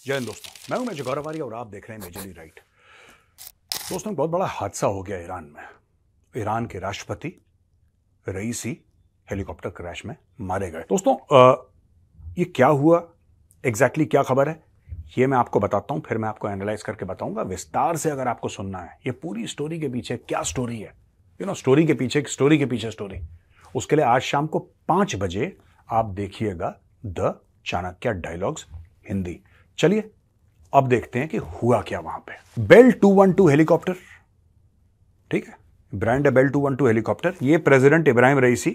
जय हिंद दोस्तों, मैं हूं मेजर गौरव आर्य और आप देख रहे हैं मेजरली राइट। दोस्तों, बहुत बड़ा हादसा हो गया ईरान में। ईरान के राष्ट्रपति रईसी हेलीकॉप्टर क्रैश में मारे गए। दोस्तों, ये क्या हुआ, एग्जैक्टली क्या खबर है, ये मैं आपको बताता हूं, फिर मैं आपको एनालाइज करके बताऊंगा विस्तार से। अगर आपको सुनना है ये पूरी स्टोरी के पीछे क्या स्टोरी है, स्टोरी के पीछे स्टोरी, उसके लिए आज शाम को 5 बजे आप देखिएगा द चाणक्य डायलॉग्स हिंदी। चलिए अब देखते हैं कि हुआ क्या वहां पे। बेल 212 हेलीकॉप्टर, ठीक है, ब्रांड है बेल 212 हेलीकॉप्टर। ये प्रेसिडेंट इब्राहिम रईसी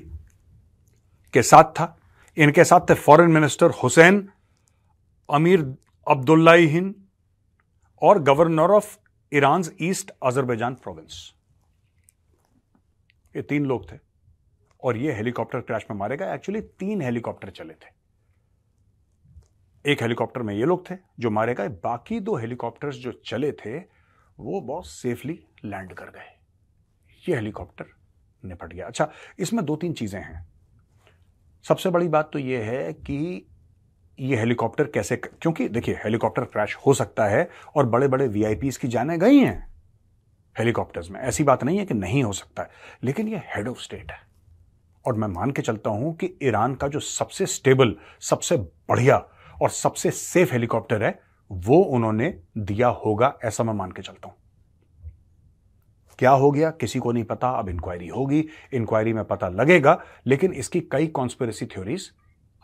के साथ था। इनके साथ थे फॉरेन मिनिस्टर हुसैन अमीर अब्दुल्लाहिन और governor of Iran east Azerbaijan province. ये 3 लोग थे और ये हेलीकॉप्टर क्रैश में मारे गए। एक्चुअली 3 हेलीकॉप्टर चले थे। एक हेलीकॉप्टर में ये लोग थे जो मारे गए, बाकी 2 हेलीकॉप्टर्स जो चले थे वो बहुत सेफली लैंड कर गए। ये हेलीकॉप्टर निपट गया। अच्छा, इसमें 2-3 चीजें हैं। सबसे बड़ी बात तो ये है कि ये हेलीकॉप्टर कैसे, क्योंकि देखिए हेलीकॉप्टर क्रैश हो सकता है और बड़े बड़े वीआईपीज की जानें गई हैं हेलीकॉप्टर्स में, ऐसी बात नहीं है कि नहीं हो सकता है, लेकिन ये हेड ऑफ स्टेट है और मैं मान के चलता हूं कि ईरान का जो सबसे स्टेबल, सबसे बढ़िया और सबसे सेफ हेलीकॉप्टर है वो उन्होंने दिया होगा, ऐसा मैं मान के चलता हूं। क्या हो गया किसी को नहीं पता, अब इंक्वायरी होगी, इंक्वायरी में पता लगेगा, लेकिन इसकी कई कॉन्स्पिरेसी थ्योरीज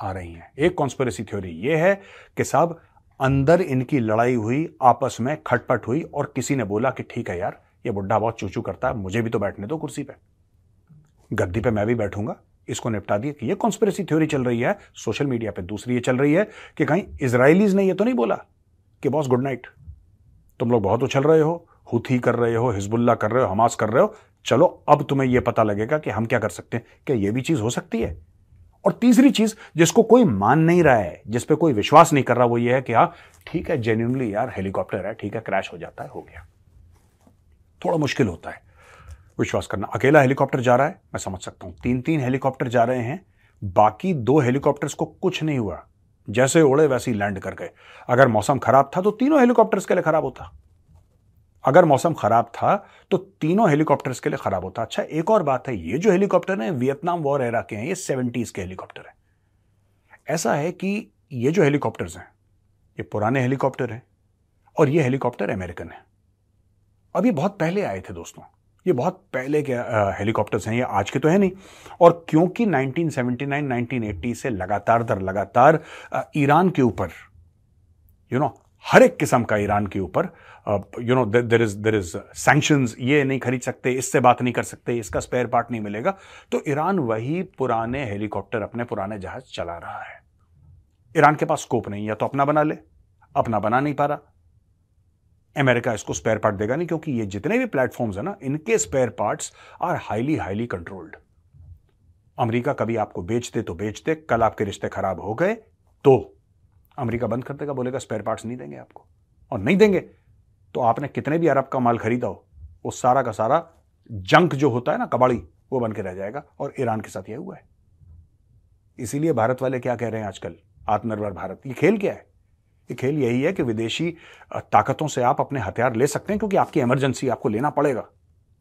आ रही हैं। एक कॉन्स्पिरेसी थ्योरी ये है कि साहब अंदर इनकी लड़ाई हुई, आपस में खटपट हुई और किसी ने बोला कि ठीक है यार, ये बुड्ढा बहुत चूचू करता है, मुझे भी तो बैठने दो कुर्सी पे, गद्दी पे मैं भी बैठूंगा, इसको निपटा दिए। कि ये कॉन्स्पिरेसी थ्योरी चल रही है सोशल मीडिया पे। दूसरी ये चल रही है कि कहीं इजराइलीज ने ये तो नहीं बोला कि बॉस गुड नाइट, तुम लोग बहुत उछल रहे हो, हुथी कर रहे हो, हिजबुल्ला कर रहे हो, हमास कर रहे हो, चलो अब तुम्हें यह पता लगेगा कि हम क्या कर सकते हैं, क्या यह भी चीज हो सकती है। और तीसरी चीज जिसको कोई मान नहीं रहा है, जिस पे कोई विश्वास नहीं कर रहा, वो ये है कि हाँ ठीक है, जेन्युइनली यार हेलीकॉप्टर है, ठीक है, क्रैश हो जाता है, हो गया। थोड़ा मुश्किल होता है विश्वास करना। अकेला हेलीकॉप्टर जा रहा है मैं समझ सकता हूं, 3-3 हेलीकॉप्टर जा रहे हैं, बाकी 2 हेलीकॉप्टर्स को कुछ नहीं हुआ, जैसे उड़े वैसे ही लैंड कर गए। अगर मौसम खराब था तो तीनों हेलीकॉप्टर्स के लिए खराब होता। अगर मौसम खराब था तो तीनों हेलीकॉप्टर्स के लिए खराब होता। अच्छा, एक और बात है, ये जो हेलीकॉप्टर है वियतनाम वॉर एरा के हैं, ये 70s के हेलीकॉप्टर है। ऐसा है कि ये जो हेलीकॉप्टर्स हैं ये पुराने हेलीकॉप्टर हैं और ये हेलीकॉप्टर अमेरिकन है। अब ये बहुत पहले आए थे दोस्तों, ये बहुत पहले के हेलीकॉप्टर्स हैं, ये आज के तो है नहीं। और क्योंकि 1979-1980 से लगातार दर लगातार ईरान के ऊपर हर एक किस्म का ईरान के ऊपर देयर इज सैंक्शंस, ये नहीं खरीद सकते, इससे बात नहीं कर सकते, इसका स्पेयर पार्ट नहीं मिलेगा, तो ईरान वही पुराने हेलीकॉप्टर, अपने पुराने जहाज चला रहा है। ईरान के पास स्कोप नहीं है, तो अपना बना ले, अपना बना नहीं पा रहा। अमेरिका इसको स्पेयर पार्ट देगा नहीं, क्योंकि ये जितने भी प्लेटफॉर्म्स है ना, इनके spare parts are highly controlled. America कभी आपको बेच दे तो बेच दे, कल आपके रिश्ते खराब हो गए तो अमेरिका बंद कर देगा, बोलेगा स्पेयर पार्ट्स नहीं देंगे आपको, और नहीं देंगे तो आपने कितने भी अरब का माल खरीदा हो, वो सारा का सारा जंक जो होता है ना, कबाड़ी, वो बन के रह जाएगा। और ईरान के साथ यह हुआ है। इसीलिए भारत वाले क्या कह रहे हैं आजकल, आत्मनिर्भर भारत। ये खेल क्या है? ये खेल यही है कि विदेशी ताकतों से आप अपने हथियार ले सकते हैं, क्योंकि आपकी इमरजेंसी, आपको लेना पड़ेगा,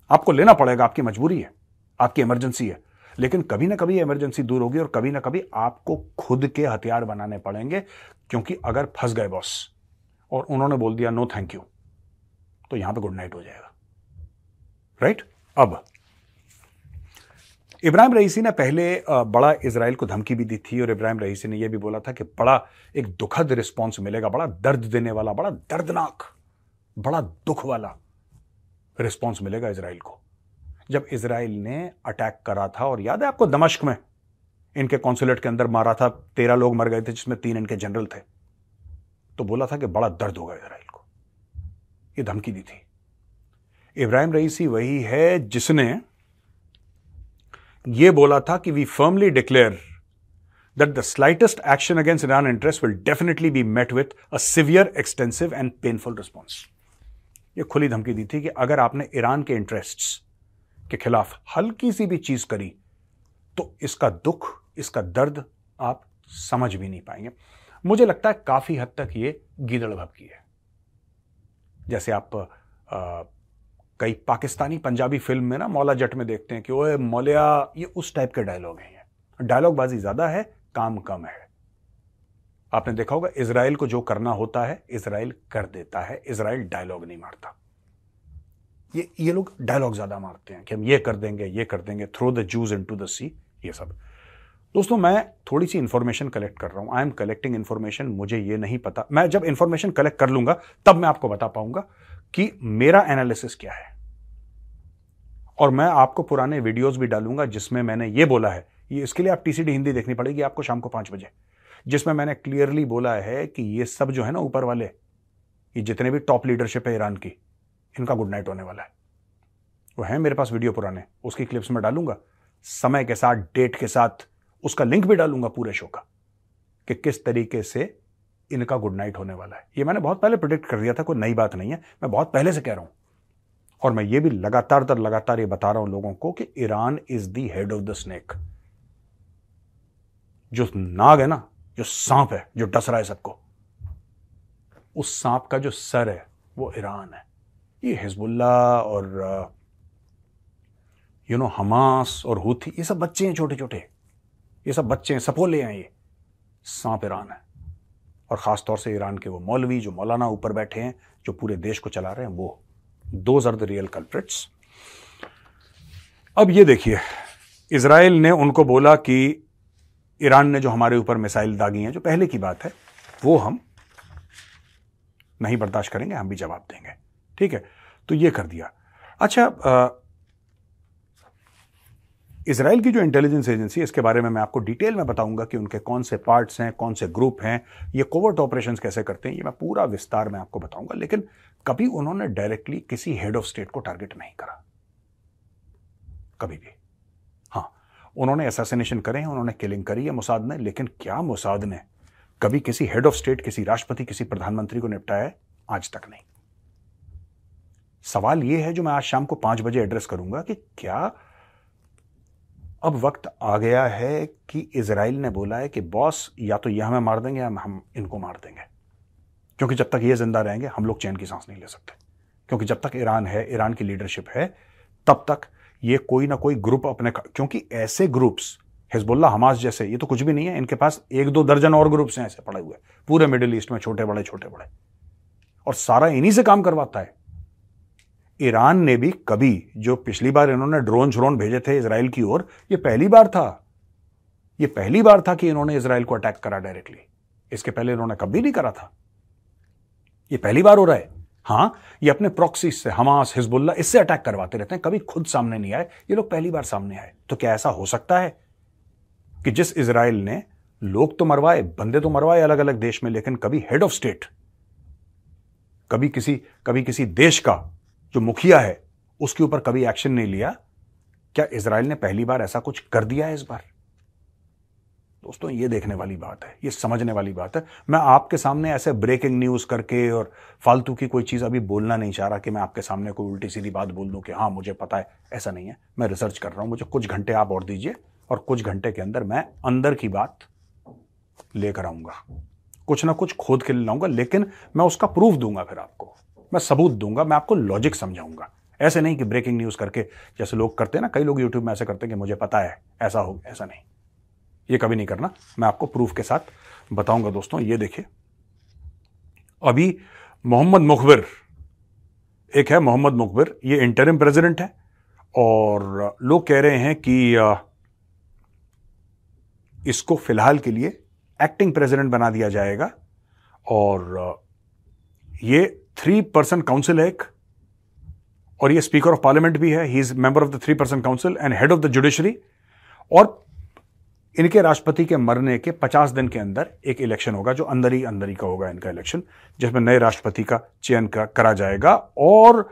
आपकी मजबूरी है, आपकी इमरजेंसी है। लेकिन कभी ना कभी इमरजेंसी दूर होगी और कभी ना कभी आपको खुद के हथियार बनाने पड़ेंगे, क्योंकि अगर फंस गए बॉस और उन्होंने बोल दिया नो थैंक यू, तो यहां पे गुड नाइट हो जाएगा, राइट। अब इब्राहिम रईसी ने पहले बड़ा इजराइल को धमकी भी दी थी, और इब्राहिम रईसी ने यह भी बोला था कि बड़ा एक दुखद रिस्पॉन्स मिलेगा, बड़ा दर्द देने वाला, बड़ा दर्दनाक, बड़ा दुख वाला रिस्पॉन्स मिलेगा इजराइल को। जब इजराइल ने अटैक करा था, और याद है आपको दमिश्क में इनके कॉन्सुलेट के अंदर मारा था, 13 लोग मर गए थे, जिसमें 3 इनके जनरल थे, तो बोला था कि बड़ा दर्द होगा इजराइल को, ये धमकी दी थी। इब्राहिम रईसी वही है जिसने यह बोला था कि we firmly declare that the slightest action against Iran interest will definitely be met with a severe, extensive and painful response. यह खुली धमकी दी थी कि अगर आपने ईरान के इंटरेस्ट्स के खिलाफ हल्की सी भी चीज करी तो इसका दुख, इसका दर्द आप समझ भी नहीं पाएंगे। मुझे लगता है काफी हद तक ये गीदड़ भभकी है। जैसे आप कई पाकिस्तानी पंजाबी फिल्म में ना मौला जट में देखते हैं कि ओए मौलिया, ये उस टाइप के डायलॉग हैं। डायलॉग बाजी ज्यादा है, काम कम है। आपने देखा होगा इजराइल को जो करना होता है इजराइल कर देता है, इजराइल डायलॉग नहीं मारता। ये लोग डायलॉग ज्यादा मारते हैं कि हम ये कर देंगे, throw the Jews into the sea, ये सब। दोस्तों मैं थोड़ी सी इंफॉर्मेशन कलेक्ट कर रहा हूं, आई एम कलेक्टिंग इंफॉर्मेशन। मुझे ये नहीं पता, मैं जब इंफॉर्मेशन कलेक्ट कर लूंगा तब मैं आपको बता पाऊंगा कि मेरा एनालिसिस क्या है। और मैं आपको पुराने वीडियोस भी डालूंगा जिसमें मैंने ये बोला है, ये इसके लिए आप टीसीडी हिंदी देखनी पड़ेगी आपको शाम को 5 बजे, जिसमें मैंने क्लियरली बोला है कि ये सब जो है ना ऊपर वाले, ये जितने भी टॉप लीडरशिप है ईरान की, इनका गुड नाइट होने वाला है। वो है मेरे पास वीडियो पुराने, उसकी क्लिप्स में डालूंगा समय के साथ, डेट के साथ, उसका लिंक भी डालूंगा पूरे शो का कि किस तरीके से इनका गुड नाइट होने वाला है। ये मैंने बहुत पहले प्रेडिक्ट कर दिया था, कोई नई बात नहीं है, मैं बहुत पहले से कह रहा हूं। और मैं ये भी लगातार ये बता रहा हूं लोगों को कि Iran is the head of the snake. जो नाग है ना, जो सांप है जो डस रहा है सबको, उस सांप का जो सर है वो ईरान है। ये हिजबुल्ला और हमास और हुथी, ये सब बच्चे हैं छोटे छोटे, ये सब बच्चे हैं, सपोले हैं। ये सांप ईरान है। और खासतौर से ईरान के वो मौलवी जो मौलाना ऊपर बैठे हैं, जो पूरे देश को चला रहे हैं, वो those are the real culprits. अब ये देखिए, इजराइल ने उनको बोला कि ईरान ने जो हमारे ऊपर मिसाइल दागी हैं, जो पहले की बात है, वो हम नहीं बर्दाश्त करेंगे, हम भी जवाब देंगे। ठीक है, तो ये कर दिया। अच्छा, इजराइल की जो इंटेलिजेंस एजेंसी है, इसके बारे में मैं आपको डिटेल में बताऊंगा कि उनके कौन से पार्ट्स हैं, कौन से ग्रुप हैं, ये कोवर्ट ऑपरेशंस कैसे करते हैं, ये मैं पूरा विस्तार में आपको बताऊंगा। लेकिन कभी उन्होंने डायरेक्टली किसी हेड ऑफ स्टेट को टारगेट नहीं करा, कभी भी। हाँ, उन्होंने असैसिनेशन करे हैं, उन्होंने किलिंग करी है मोसाद ने, लेकिन क्या मोसाद ने कभी किसी हेड ऑफ स्टेट, किसी राष्ट्रपति, किसी प्रधानमंत्री को निपटाया है? आज तक नहीं। सवाल यह है जो मैं आज शाम को 5 बजे एड्रेस करूंगा कि क्या अब वक्त आ गया है कि इजराइल ने बोला है कि बॉस, या तो ये हमें मार देंगे या हम इनको मार देंगे, क्योंकि जब तक ये जिंदा रहेंगे हम लोग चैन की सांस नहीं ले सकते। क्योंकि जब तक ईरान है, ईरान की लीडरशिप है, तब तक ये कोई ना कोई ग्रुप अपने, क्योंकि ऐसे ग्रुप्स हिजबुल्ला, हमास जैसे, ये तो कुछ भी नहीं है, इनके पास 1-2 दर्जन और ग्रुप्स हैं ऐसे पड़े हुए पूरे मिडिल ईस्ट में, छोटे बड़े, और सारा इन्हीं से काम करवाता है। ईरान ने भी कभी, जो पिछली बार इन्होंने ड्रोन भेजे थे इजराइल की ओर, ये पहली बार था कि इन्होंने इजराइल को अटैक करा डायरेक्टली। इसके पहले इन्होंने कभी नहीं करा था, ये पहली बार हो रहा है। हां, ये अपने प्रॉक्सी से, हमास, हिजबुल्ला, इससे अटैक करवाते रहते हैं, कभी खुद सामने नहीं आए, ये लोग पहली बार सामने आए। तो क्या ऐसा हो सकता है कि जिस इजराइल ने लोग तो मरवाए, बंदे तो मरवाए अलग अलग देश में, लेकिन कभी हेड ऑफ स्टेट, कभी किसी देश का जो मुखिया है उसके ऊपर कभी एक्शन नहीं लिया? क्या इजराइल ने पहली बार ऐसा कुछ कर दिया है इस बार? दोस्तों, ये देखने वाली बात है, ये समझने वाली बात है। मैं आपके सामने ऐसे ब्रेकिंग न्यूज करके और फालतू की कोई चीज अभी बोलना नहीं चाह रहा कि मैं आपके सामने कोई उल्टी सीधी बात बोल दूं कि हाँ मुझे पता है, ऐसा नहीं है। मैं रिसर्च कर रहा हूं, मुझे कुछ घंटे आप और दीजिए, और कुछ घंटे के अंदर मैं अंदर की बात लेकर आऊंगा, कुछ ना कुछ खोद के लाऊंगा, लेकिन मैं उसका प्रूफ दूंगा, फिर आपको मैं सबूत दूंगा, मैं आपको लॉजिक समझाऊंगा। ऐसे नहीं कि ब्रेकिंग न्यूज करके, जैसे लोग करते हैं ना, कई लोग यूट्यूब में ऐसे करते हैं कि मुझे पता है ऐसा हो, ऐसा नहीं, ये कभी नहीं करना। मैं आपको प्रूफ के साथ बताऊंगा। दोस्तों, ये देखिए, अभी मोहम्मद मुखबिर, एक है मोहम्मद मुखबिर, ये इंटरिम प्रेसिडेंट है, और लोग कह रहे हैं कि इसको फिलहाल के लिए एक्टिंग प्रेसिडेंट बना दिया जाएगा। और ये 3-पर्सन काउंसिल है एक, और ये स्पीकर ऑफ पार्लियामेंट भी है। He is member of the 3-पर्सन council and head of the judiciary. और इनके राष्ट्रपति के मरने के 50 दिन के अंदर एक इलेक्शन होगा, जो अंदर ही का होगा इनका इलेक्शन, जिसमें नए राष्ट्रपति का चयन करा जाएगा। और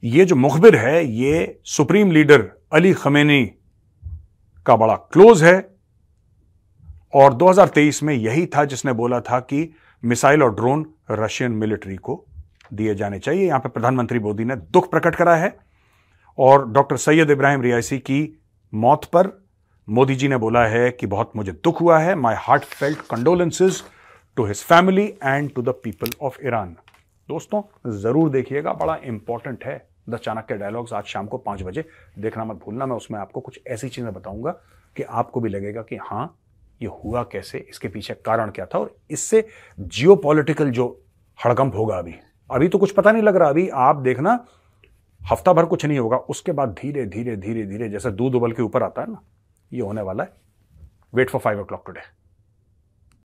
ये जो मुखबिर है, ये सुप्रीम लीडर अली खमेनी का बड़ा क्लोज है, और 2023 में यही था जिसने बोला था कि मिसाइल और ड्रोन रशियन मिलिट्री को दिए जाने चाहिए। यहां पे प्रधानमंत्री मोदी ने दुख प्रकट करा है, और डॉक्टर सैयद इब्राहिम रियासी की मौत पर मोदी जी ने बोला है कि बहुत मुझे दुख हुआ है, my heartfelt condolences to his family and to the people of Iran. दोस्तों जरूर देखिएगा, बड़ा इंपॉर्टेंट है द चाणक्य डायलॉग्स। आज शाम को 5 बजे देखना मत भूलना। मैं उसमें आपको कुछ ऐसी चीजें बताऊंगा कि आपको भी लगेगा कि हां ये हुआ कैसे, इसके पीछे कारण क्या था, और इससे जियोपॉलिटिकल जो हड़कंप होगा अभी तो कुछ पता नहीं लग रहा। अभी आप देखना हफ्ता भर कुछ नहीं होगा, उसके बाद धीरे धीरे धीरे धीरे जैसे दूध उबल के ऊपर आता है ना, ये होने वाला है। Wait for 5 o'clock today.